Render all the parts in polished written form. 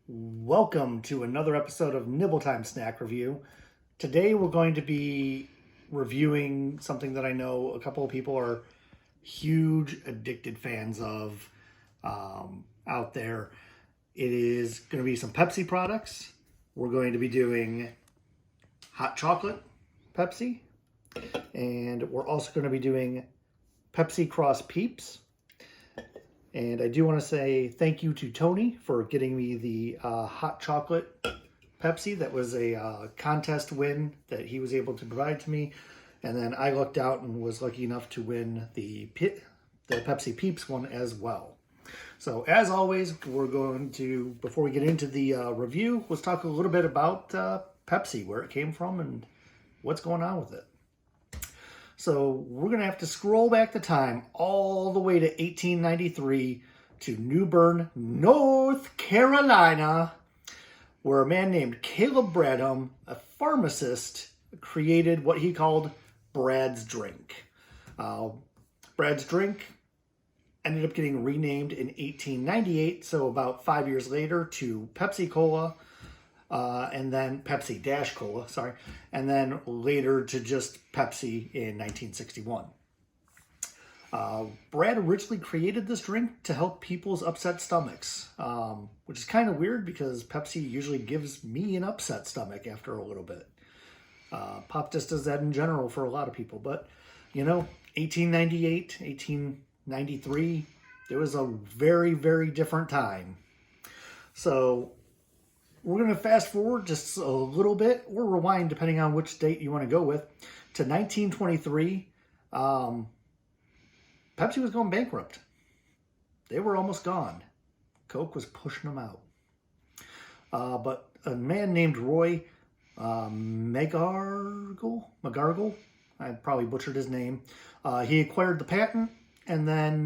Welcome to another episode of Nibble Time Snack Review. Today we're going to be reviewing something that I know a couple of people are huge addicted fans of out there. It is going to be some Pepsi products. We're going to be doing hot chocolate Pepsi, and we're also going to be doing Pepsi Cross Peeps. And I do want to say thank you to Tony for getting me the hot chocolate Pepsi. That was a contest win that he was able to provide to me. And then I lucked out and was lucky enough to win the Pepsi Peeps one as well. So as always, we're going to, before we get into the review, let's talk a little bit about Pepsi, where it came from and what's going on with it. So we're going to have to scroll back the time all the way to 1893 to New Bern, North Carolina, where a man named Caleb Bradham, a pharmacist, created what he called Brad's Drink. Brad's Drink ended up getting renamed in 1898, so about 5 years later, to Pepsi Cola. And then Pepsi Dash Cola, and then later to just Pepsi in 1961. Brad originally created this drink to help people's upset stomachs, which is kind of weird because Pepsi usually gives me an upset stomach after a little bit. Pop just does that in general for a lot of people, but 1898, 1893, it was a very, very different time. So we're going to fast forward just a little bit, or rewind, depending on which date you want to go with, to 1923. Pepsi was going bankrupt. They were almost gone. Coke was pushing them out. But a man named Roy McGargle, I probably butchered his name, he acquired the patent, and then,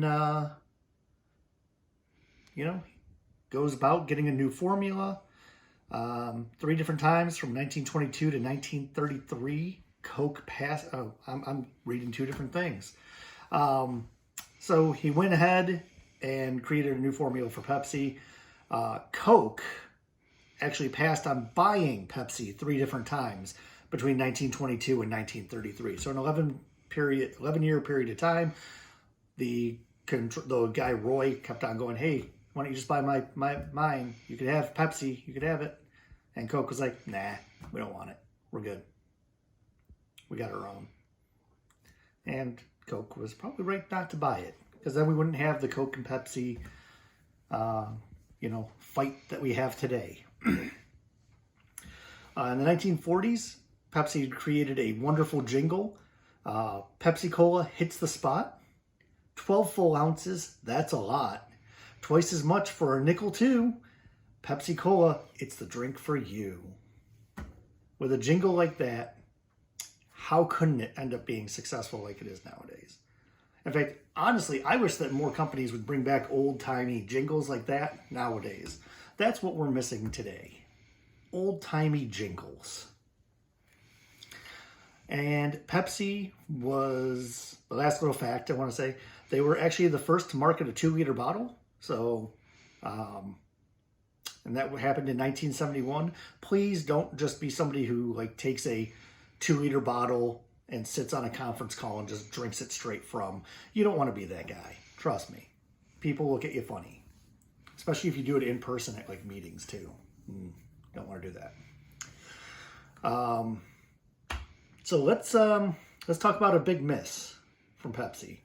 goes about getting a new formula. 3 different times from 1922 to 1933, Coke passed. Oh, I'm reading 2 different things. So he went ahead and created a new formula for Pepsi. Coke actually passed on buying Pepsi 3 different times between 1922 and 1933. So in 11-year period of time, the guy Roy kept on going, "Hey, why don't you just buy mine? You could have Pepsi, you could have it." And Coke was like, "Nah, we don't want it. We're good. We got our own." And Coke was probably right not to buy it, because then we wouldn't have the Coke and Pepsi, fight that we have today. In the 1940s, Pepsi created a wonderful jingle. Pepsi Cola hits the spot. 12 full ounces, that's a lot. Twice as much for a nickel too. Pepsi Cola, it's the drink for you. With a jingle like that, how couldn't it end up being successful like it is nowadays? In fact, honestly, I wish that more companies would bring back old-timey jingles like that nowadays. That's what we're missing today. Old-timey jingles. And Pepsi was, the last little fact I want to say, they were actually the first to market a 2-liter bottle. So, and that happened in 1971. Please don't just be somebody who takes a 2-liter bottle and sits on a conference call and just drinks it straight from. You don't want to be that guy. Trust me. People look at you funny, especially if you do it in person at meetings too. Don't want to do that. So let's talk about a big miss from Pepsi.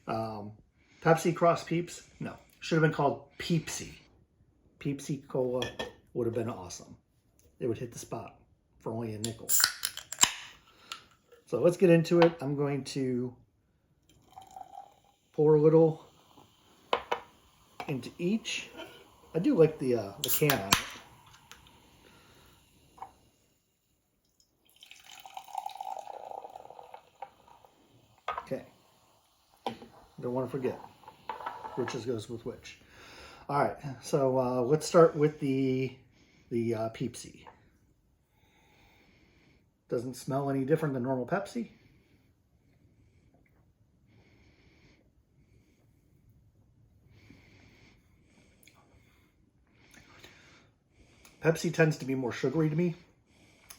Pepsi Cross Peeps? No, should have been called Peepsy. Pepsi Cola would have been awesome. It would hit the spot for only a nickel. So let's get into it. I'm going to pour a little into each. I do like the can on it. Okay. Don't want to forget which goes with which. All right, so let's start with the Peepsy. Doesn't smell any different than normal Pepsi. Pepsi tends to be more sugary to me.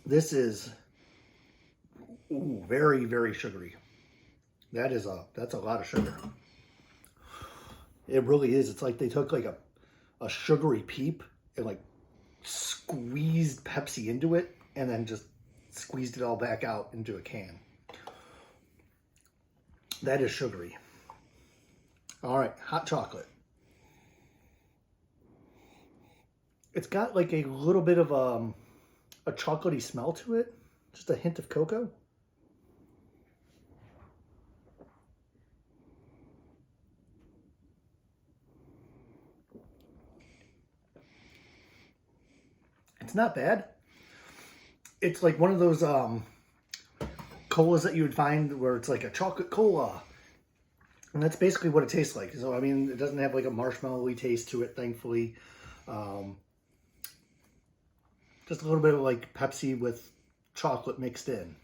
This is very, very sugary. That's a lot of sugar. It really is. It's like they took like a sugary Peep and like squeezed Pepsi into it and then just squeezed it all back out into a can. That is sugary. All right, hot chocolate. It's got like a little bit of a chocolatey smell to it. Just a hint of cocoa. It's not bad. It's like one of those colas that you would find where it's like a chocolate cola. And that's basically what it tastes like. So, I mean, it doesn't have like a marshmallowy taste to it, thankfully. Just a little bit of like Pepsi with chocolate mixed in.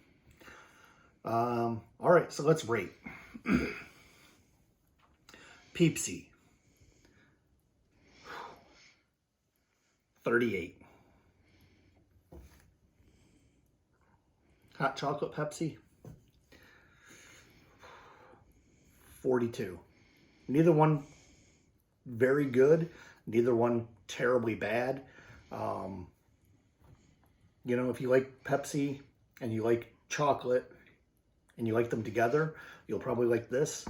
All right, so let's rate. Peepsy. 38. Hot chocolate Pepsi. 42. Neither one very good. Neither one terribly bad. You know, if you like Pepsi and you like chocolate and you like them together, you'll probably like this.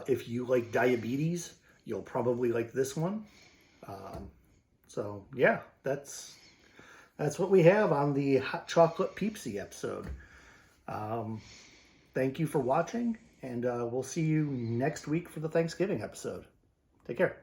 If you like diabetes, you'll probably like this one. So yeah, that's what we have on the hot chocolate Peepsy episode. Thank you for watching, and we'll see you next week for the Thanksgiving episode. Take care.